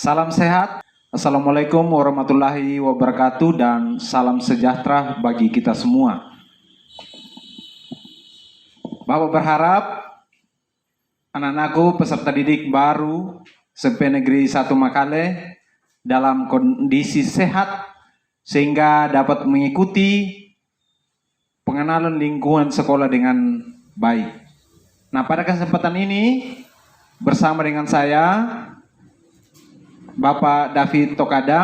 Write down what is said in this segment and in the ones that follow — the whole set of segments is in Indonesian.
Salam sehat, Assalamualaikum warahmatullahi wabarakatuh, dan salam sejahtera bagi kita semua. Bapak berharap anak-anakku peserta didik baru SMP Negeri 1 Makale dalam kondisi sehat sehingga dapat mengikuti pengenalan lingkungan sekolah dengan baik. Nah, pada kesempatan ini bersama dengan saya Bapak David Tokada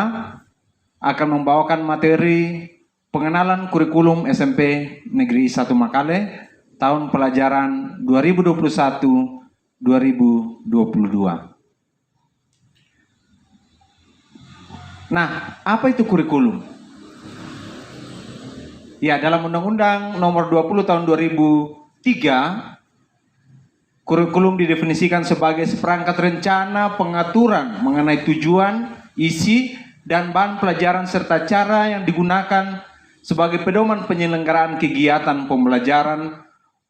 akan membawakan materi pengenalan kurikulum SMP Negeri 1 Makale tahun pelajaran 2021-2022. Nah, apa itu kurikulum? Ya, dalam Undang-Undang Nomor 20 Tahun 2003, kurikulum didefinisikan sebagai seperangkat rencana pengaturan mengenai tujuan, isi, dan bahan pelajaran serta cara yang digunakan sebagai pedoman penyelenggaraan kegiatan pembelajaran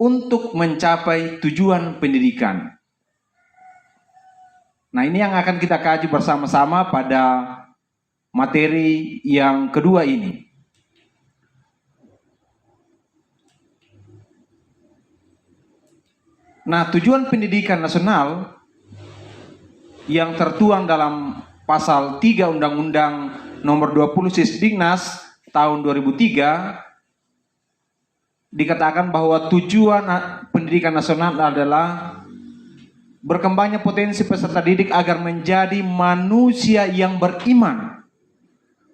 untuk mencapai tujuan pendidikan. Nah, ini yang akan kita kaji bersama-sama pada materi yang kedua ini. Nah, tujuan pendidikan nasional yang tertuang dalam pasal 3 Undang-Undang Nomor 20 Sisdiknas tahun 2003 dikatakan bahwa tujuan pendidikan nasional adalah berkembangnya potensi peserta didik agar menjadi manusia yang beriman,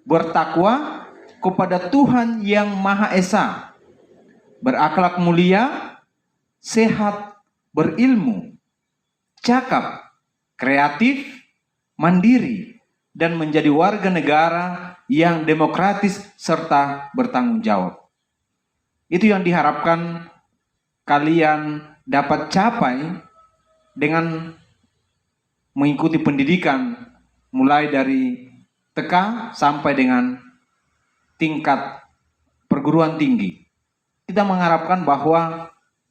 bertakwa kepada Tuhan yang Maha Esa, berakhlak mulia, sehat, berilmu, cakap, kreatif, mandiri, dan menjadi warga negara yang demokratis serta bertanggung jawab. Itu yang diharapkan kalian dapat capai dengan mengikuti pendidikan mulai dari TK sampai dengan tingkat perguruan tinggi. Kita mengharapkan bahwa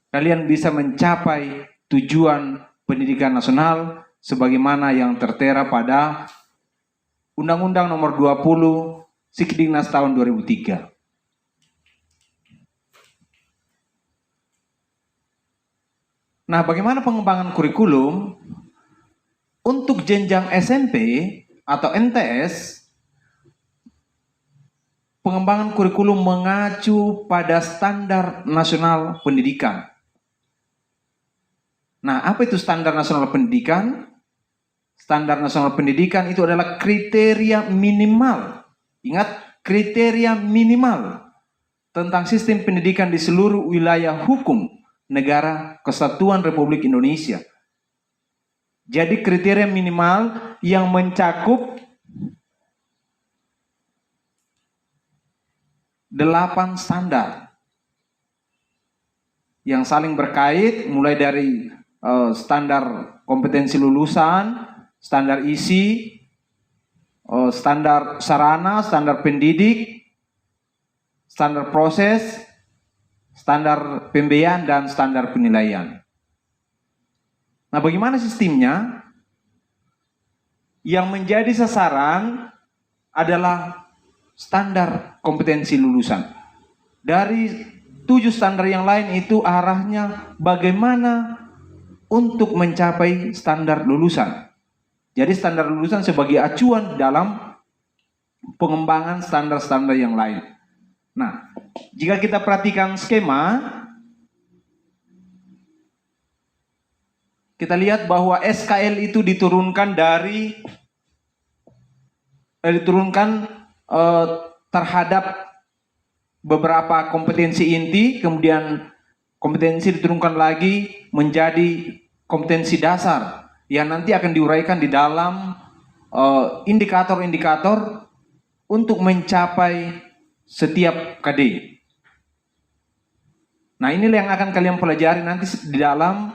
kalian bisa mencapai tujuan pendidikan nasional sebagaimana yang tertera pada Undang-Undang Nomor 20 Sisdiknas tahun 2003. Nah, bagaimana pengembangan kurikulum untuk jenjang SMP atau NTS? Pengembangan kurikulum mengacu pada standar nasional pendidikan. Nah, apa itu standar nasional pendidikan? Standar nasional pendidikan itu adalah kriteria minimal. Ingat, kriteria minimal tentang sistem pendidikan di seluruh wilayah hukum negara Kesatuan Republik Indonesia. Jadi kriteria minimal yang mencakup 8 standar yang saling berkait, mulai dari standar kompetensi lulusan, standar isi, standar sarana, standar pendidik, standar proses, standar pembiayaan, dan standar penilaian. Nah, bagaimana sistemnya? Yang menjadi sasaran adalah standar kompetensi lulusan. Dari 7 standar yang lain itu arahnya bagaimana untuk mencapai standar lulusan. Jadi standar lulusan sebagai acuan dalam pengembangan standar-standar yang lain. Nah, jika kita perhatikan skema, kita lihat bahwa SKL itu diturunkan terhadap beberapa kompetensi inti, kemudian kompetensi diturunkan lagi menjadi kompetensi dasar yang nanti akan diuraikan di dalam indikator-indikator untuk mencapai setiap KD. Nah, inilah yang akan kalian pelajari nanti di dalam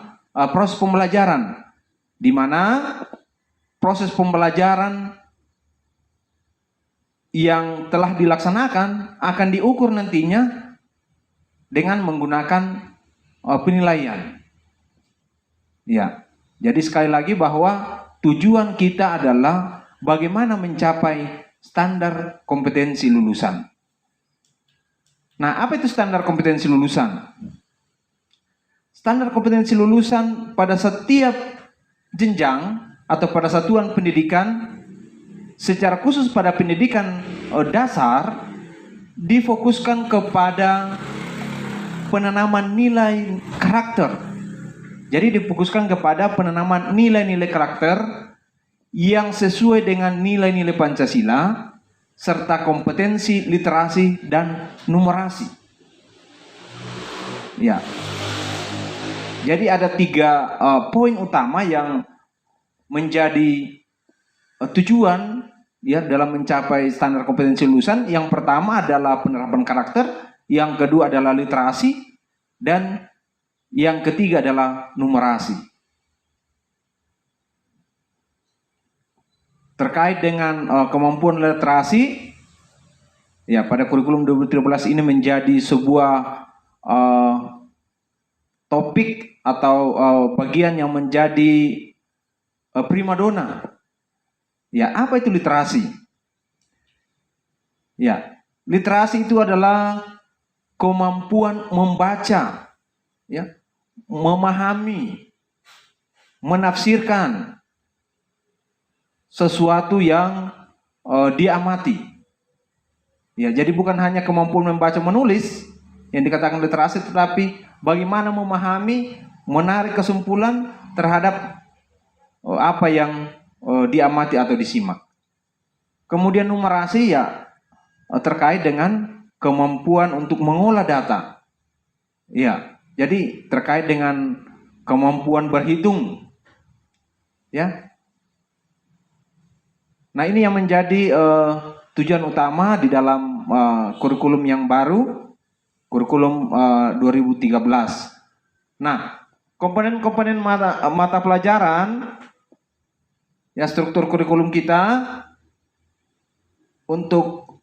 proses pembelajaran, di mana proses pembelajaran yang telah dilaksanakan akan diukur nantinya dengan menggunakan penilaian. Ya, jadi sekali lagi bahwa tujuan kita adalah bagaimana mencapai standar kompetensi lulusan. Nah, apa itu standar kompetensi lulusan? Standar kompetensi lulusan pada setiap jenjang atau pada satuan pendidikan, secara khusus pada pendidikan dasar, difokuskan kepada penanaman nilai karakter. Jadi difokuskan kepada penanaman nilai-nilai karakter yang sesuai dengan nilai-nilai Pancasila serta kompetensi literasi dan numerasi. Ya. Jadi ada 3 poin utama yang menjadi tujuan ya dalam mencapai standar kompetensi lulusan. Yang pertama adalah penerapan karakter, yang kedua adalah literasi, dan yang ketiga adalah numerasi. Terkait dengan kemampuan literasi, ya pada kurikulum 2013 ini menjadi sebuah topik atau bagian yang menjadi primadona. Ya, apa itu literasi? Ya, literasi itu adalah kemampuan membaca, ya, memahami, menafsirkan sesuatu yang diamati. Ya, jadi bukan hanya kemampuan membaca menulis yang dikatakan literasi, tetapi bagaimana memahami, menarik kesimpulan terhadap apa yang diamati atau disimak. Kemudian numerasi ya terkait dengan kemampuan untuk mengolah data. Ya, jadi terkait dengan kemampuan berhitung. Ya. Nah, ini yang menjadi tujuan utama di dalam kurikulum yang baru, kurikulum 2013. Nah, komponen-komponen mata pelajaran, ya struktur kurikulum kita untuk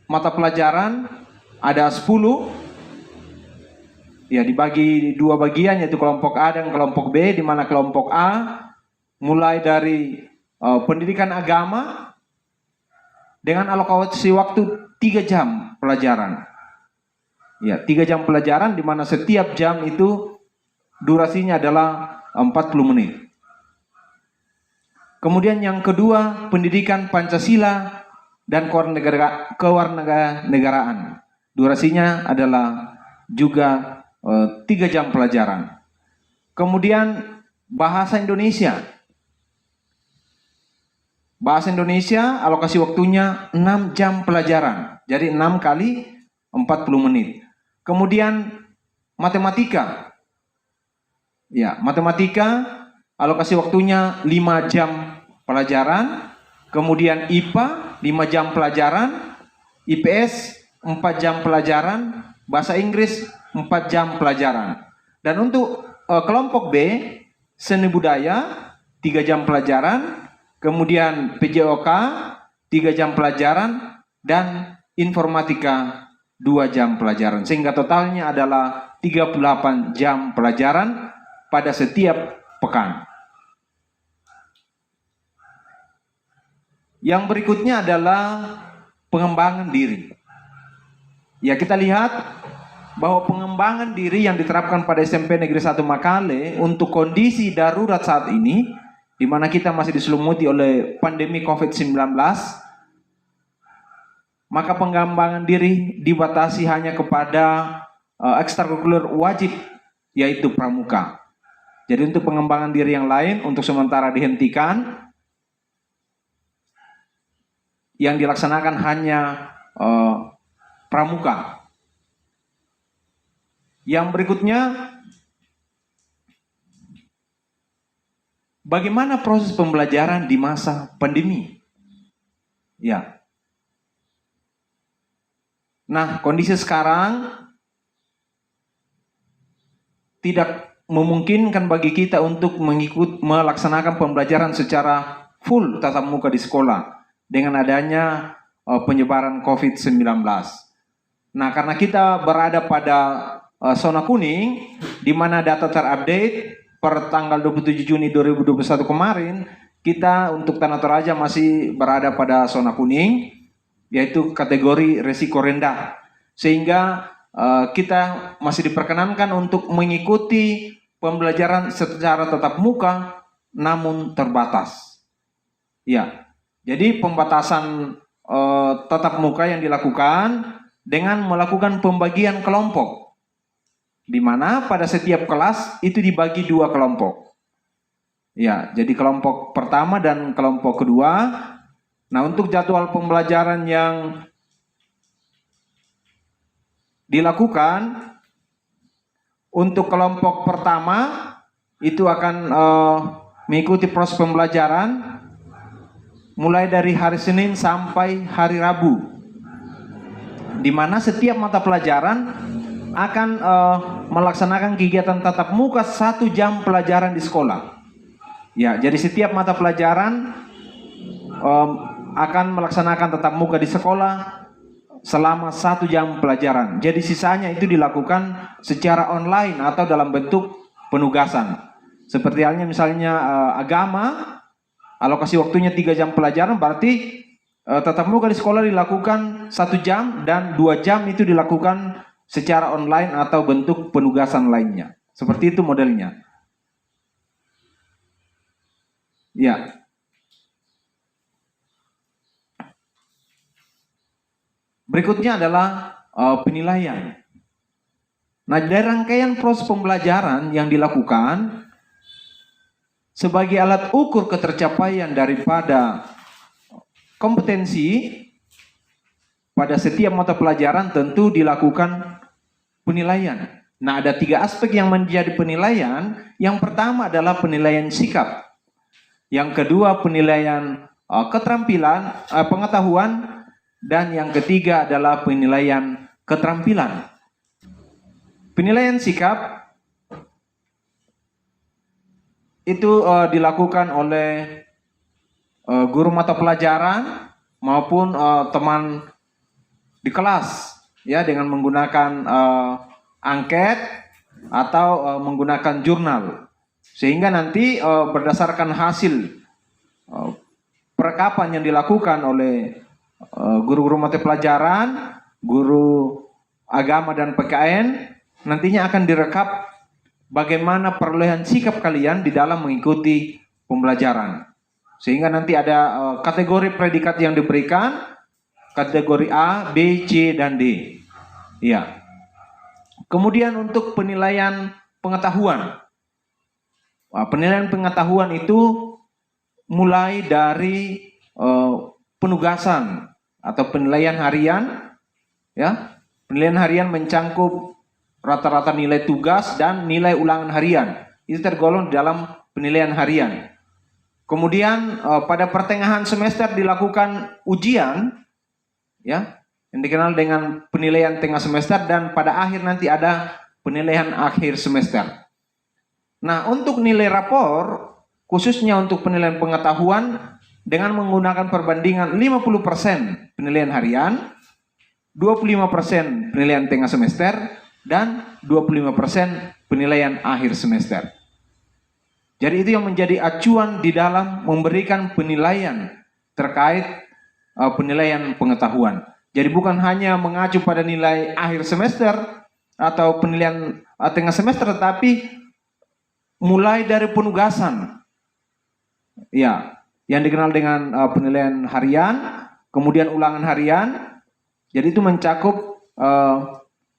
mata pelajaran ada 10. Ya, dibagi 2 bagian, yaitu kelompok A dan kelompok B, di mana kelompok A mulai dari pendidikan agama dengan alokasi waktu 3 jam pelajaran. Ya, 3 jam pelajaran di mana setiap jam itu durasinya adalah 40 menit. Kemudian yang kedua, pendidikan Pancasila dan kewarganegaraan. Durasinya adalah juga 3 jam pelajaran. Kemudian bahasa Indonesia. Bahasa Indonesia alokasi waktunya 6 jam pelajaran. Jadi 6 kali 40 menit. Kemudian matematika. Ya, matematika alokasi waktunya 5 jam pelajaran. Kemudian IPA 5 jam pelajaran. IPS 4 jam pelajaran. Bahasa Inggris 4 jam pelajaran. Dan untuk kelompok B, seni budaya 3 jam pelajaran. Kemudian PJOK 3 jam pelajaran dan informatika 2 jam pelajaran. Sehingga totalnya adalah 38 jam pelajaran pada setiap pekan. Yang berikutnya adalah pengembangan diri. Ya, kita lihat bahwa pengembangan diri yang diterapkan pada SMP Negeri 1 Makale untuk kondisi darurat saat ini, di mana kita masih diselumuti oleh pandemi COVID-19, maka pengembangan diri dibatasi hanya kepada ekstrakurikuler wajib, yaitu pramuka. Jadi untuk pengembangan diri yang lain untuk sementara dihentikan. Yang dilaksanakan hanya pramuka. Yang berikutnya, bagaimana proses pembelajaran di masa pandemi? Ya. Nah, kondisi sekarang tidak memungkinkan bagi kita untuk melaksanakan pembelajaran secara full tatap muka di sekolah dengan adanya penyebaran COVID-19. Nah, karena kita berada pada zona kuning, di mana data terupdate per tanggal 27 Juni 2021 kemarin, kita untuk Tanah Toraja masih berada pada zona kuning, yaitu kategori risiko rendah. Sehingga kita masih diperkenankan untuk mengikuti pembelajaran secara tatap muka, namun terbatas. Ya, jadi pembatasan tatap muka yang dilakukan dengan melakukan pembagian kelompok, di mana pada setiap kelas itu dibagi 2 kelompok. Ya, jadi kelompok pertama dan kelompok kedua. Nah, untuk jadwal pembelajaran yang dilakukan untuk kelompok pertama itu akan mengikuti proses pembelajaran mulai dari hari Senin sampai hari Rabu, di mana setiap mata pelajaran akan melaksanakan kegiatan tatap muka 1 jam pelajaran di sekolah. Ya, jadi setiap mata pelajaran akan melaksanakan tatap muka di sekolah selama 1 jam pelajaran. Jadi sisanya itu dilakukan secara online atau dalam bentuk penugasan. Seperti halnya misalnya agama, alokasi waktunya 3 jam pelajaran, berarti tatap muka di sekolah dilakukan 1 jam dan 2 jam itu dilakukan secara online atau bentuk penugasan lainnya. Seperti itu modelnya. Ya. Berikutnya adalah penilaian. Nah, dari rangkaian proses pembelajaran yang dilakukan sebagai alat ukur ketercapaian daripada kompetensi pada setiap mata pelajaran tentu dilakukan penilaian. Nah, ada 3 aspek yang menjadi penilaian. Yang pertama adalah penilaian sikap. Yang kedua penilaian keterampilan, pengetahuan. Dan yang ketiga adalah penilaian keterampilan. Penilaian sikap itu dilakukan oleh guru mata pelajaran maupun teman di kelas, ya, dengan menggunakan angket atau menggunakan jurnal. Sehingga nanti berdasarkan hasil perekapan yang dilakukan oleh guru-guru mata pelajaran, guru agama dan PKN, nantinya akan direkap bagaimana perolehan sikap kalian di dalam mengikuti pembelajaran. Sehingga nanti ada kategori predikat yang diberikan, kategori A, B, C, dan D. Ya. Kemudian untuk penilaian pengetahuan. Penilaian pengetahuan itu mulai dari penugasan atau penilaian harian, ya. Penilaian harian mencangkup rata-rata nilai tugas dan nilai ulangan harian. Itu tergolong di dalam penilaian harian. Kemudian pada pertengahan semester dilakukan ujian, ya, yang dikenal dengan penilaian tengah semester, dan pada akhir nanti ada penilaian akhir semester. Nah, untuk nilai rapor, khususnya untuk penilaian pengetahuan, dengan menggunakan perbandingan 50% penilaian harian, 25% penilaian tengah semester, dan 25% penilaian akhir semester. Jadi itu yang menjadi acuan di dalam memberikan penilaian terkait penilaian pengetahuan. Jadi bukan hanya mengacu pada nilai akhir semester atau penilaian tengah semester, tetapi mulai dari penugasan, ya, yang dikenal dengan penilaian harian, kemudian ulangan harian. Jadi itu mencakup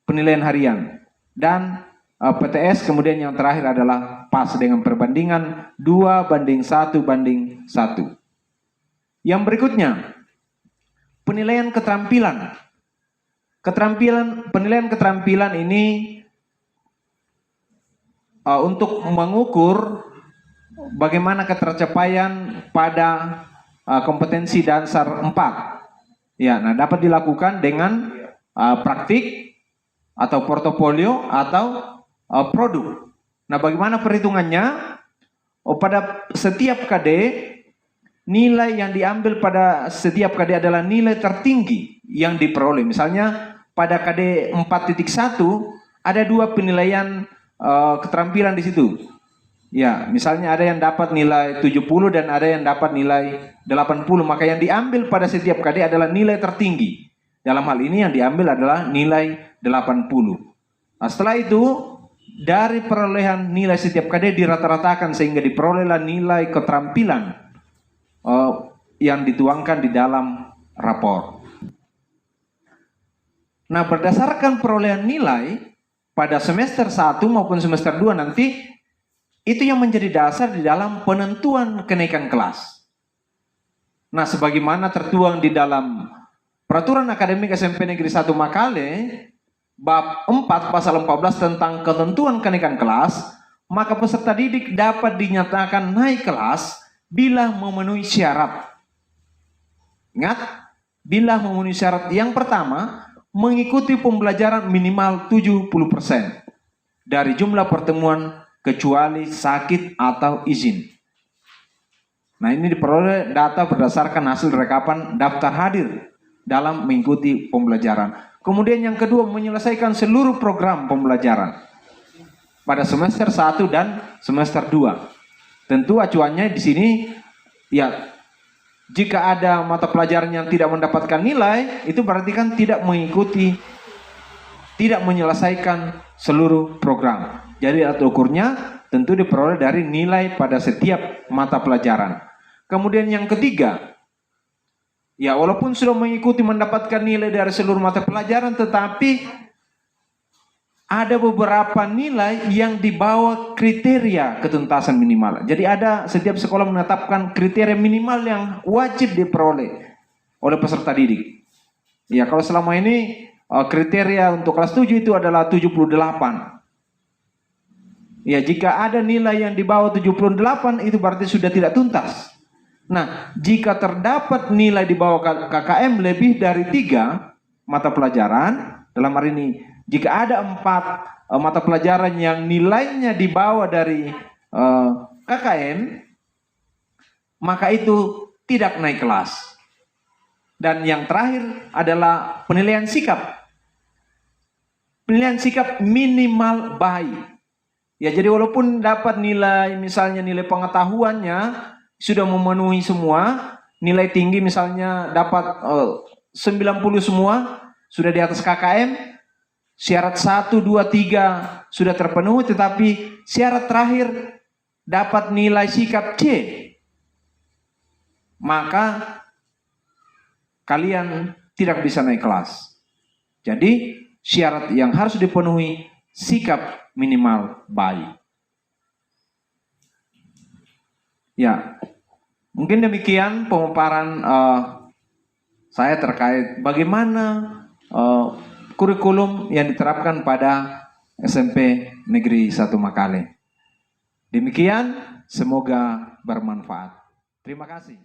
penilaian harian, dan PTS, kemudian yang terakhir adalah pas dengan perbandingan 2:1:1. Yang berikutnya, penilaian keterampilan. Penilaian keterampilan ini untuk mengukur bagaimana ketercapaian pada kompetensi dasar 4. Ya, nah, dapat dilakukan dengan praktik atau portofolio atau produk. Nah, bagaimana perhitungannya? Pada setiap KD, nilai yang diambil pada setiap KD adalah nilai tertinggi yang diperoleh. Misalnya pada KD 4.1 ada 2 penilaian keterampilan di situ. Ya, misalnya ada yang dapat nilai 70 dan ada yang dapat nilai 80, maka yang diambil pada setiap KD adalah nilai tertinggi. Dalam hal ini yang diambil adalah nilai 80. Nah, setelah itu dari perolehan nilai setiap KD dirata-ratakan sehingga diperolehlah nilai keterampilan yang dituangkan di dalam rapor. Nah, berdasarkan perolehan nilai pada semester 1 maupun semester 2 nanti, itu yang menjadi dasar di dalam penentuan kenaikan kelas. Nah, sebagaimana tertuang di dalam Peraturan Akademik SMP Negeri 1 Makale, bab 4 pasal 14 tentang ketentuan kenaikan kelas, maka peserta didik dapat dinyatakan naik kelas bila memenuhi syarat. Ingat, bila memenuhi syarat yang pertama, mengikuti pembelajaran minimal 70% dari jumlah pertemuan kecuali sakit atau izin. Nah, ini diperoleh data berdasarkan hasil rekapan daftar hadir dalam mengikuti pembelajaran. Kemudian yang kedua, menyelesaikan seluruh program pembelajaran pada semester 1 dan semester 2. Tentu acuannya di sini, ya, jika ada mata pelajaran yang tidak mendapatkan nilai, itu berarti kan tidak mengikuti, tidak menyelesaikan seluruh program. Jadi alat ukurnya tentu diperoleh dari nilai pada setiap mata pelajaran. Kemudian yang ketiga, ya walaupun sudah mengikuti mendapatkan nilai dari seluruh mata pelajaran, tetapi ada beberapa nilai yang di bawah kriteria ketuntasan minimal. Jadi ada, setiap sekolah menetapkan kriteria minimal yang wajib diperoleh oleh peserta didik. Ya, kalau selama ini kriteria untuk kelas 7 itu adalah 78. Ya, jika ada nilai yang di bawah 78 itu berarti sudah tidak tuntas. Nah, jika terdapat nilai di bawah KKM lebih dari 3 mata pelajaran, dalam hari ini jika ada 4 mata pelajaran yang nilainya di bawah dari KKM, maka itu tidak naik kelas. Dan yang terakhir adalah penilaian sikap. Penilaian sikap minimal baik. Ya, jadi walaupun dapat nilai, misalnya nilai pengetahuannya sudah memenuhi semua, nilai tinggi misalnya dapat 90 semua, sudah di atas KKM, syarat 1, 2, 3 sudah terpenuhi, tetapi syarat terakhir dapat nilai sikap C, maka kalian tidak bisa naik kelas. Jadi syarat yang harus dipenuhi sikap minimal baik. Ya, mungkin demikian pemaparan saya terkait bagaimana kurikulum yang diterapkan pada SMP Negeri 1 Makale. Demikian, semoga bermanfaat. Terima kasih.